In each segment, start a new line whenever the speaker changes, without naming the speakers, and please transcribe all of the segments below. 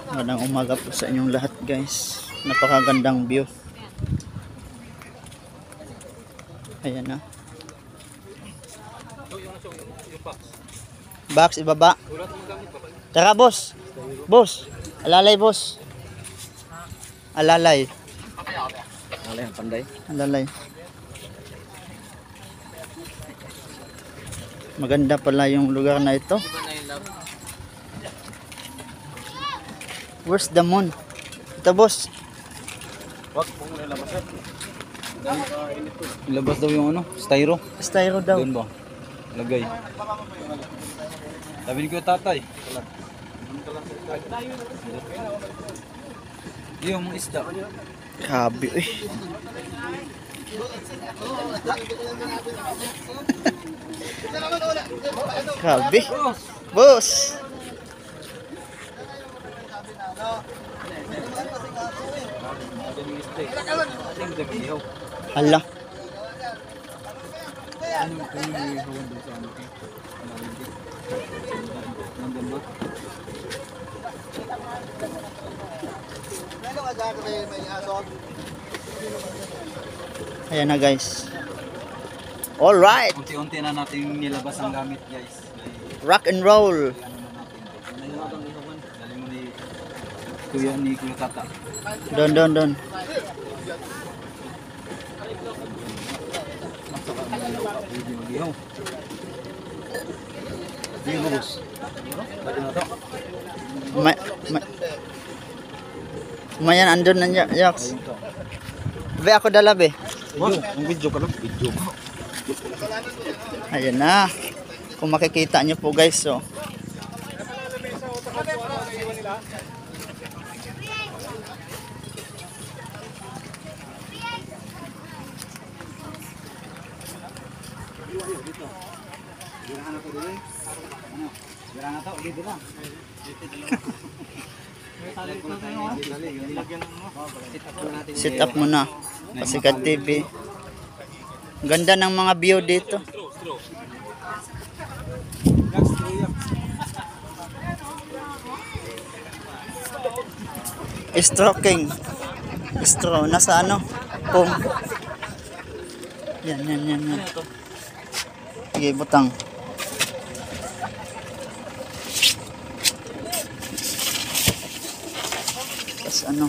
Magandang umaga po sa inyong lahat guys. Napakagandang view. Ayan na. Box ibaba. Tara boss. Boss. Alalay boss. Alalay.
Alalay ang panday.
Alalay. Maganda pala yung lugar na ito. Where's the moon? Ito boss.
Wag mo na labasan. Ilabas daw yung ano, styro.
Styro daw.
Doon ba? Lagay. Sabi ko tatay. Yung mga isda.
Kabi eh. Kabi. Boss. Hala. Ayan na guys. All right.
Unti-unti na natin nilabas ang gamit guys.
Rock and roll.
Kuya ni Kuya Tata.
Don. Mayan andun na Yax. Be ako dala be.
Ang video ka lang. Video mo.
Ayan na. Kung makikita nyo po guys so. Sit up muna. Pasikat TV. Ganda ng mga view dito. Stroking. Straw. Nasa ano? Pong. Yan. Sige, butang. Tapos ano?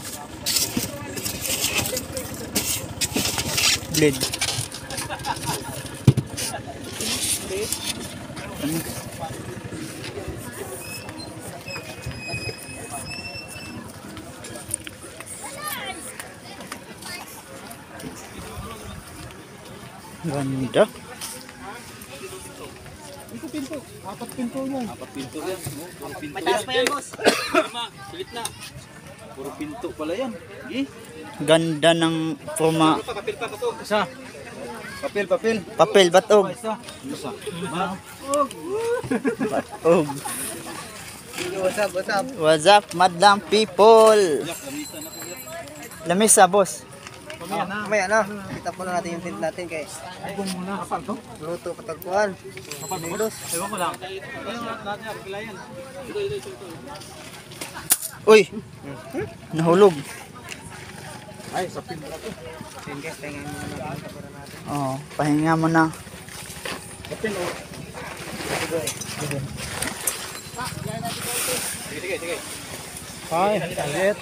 Blade. Ano? Ganda.
Ito pinto. 4 pinto yan. 4 pinto yan. Puro pinto.
Mataas pa yan, boss.
Silit na. Puro pinto pala yan.
Ganda ng forma.
Isa. Papel.
Papel, batog.
Isa.
Batog. What's up, madlang people? Lamisa, boss.
Mamaya na. Kita po na natin yung tent natin kay.
Ibong muna. Kapal to?
Luto patagpuan.
Kapal to? Ewan ko lang.
Uy! Nahulog.
Ay, sa pinto to.
Then guys, pahingahin muna natin yung kapara natin.
Oh, pahinga mo na.
Kapil o. Sige.
Ay, saglit.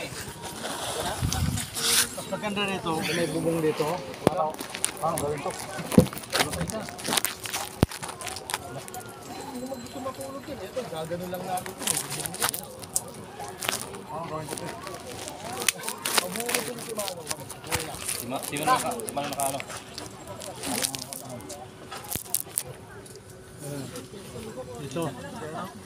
Maganda rito. May bubong dito. Gawin to. Gagano lang natin. Sino naka ano? Dito.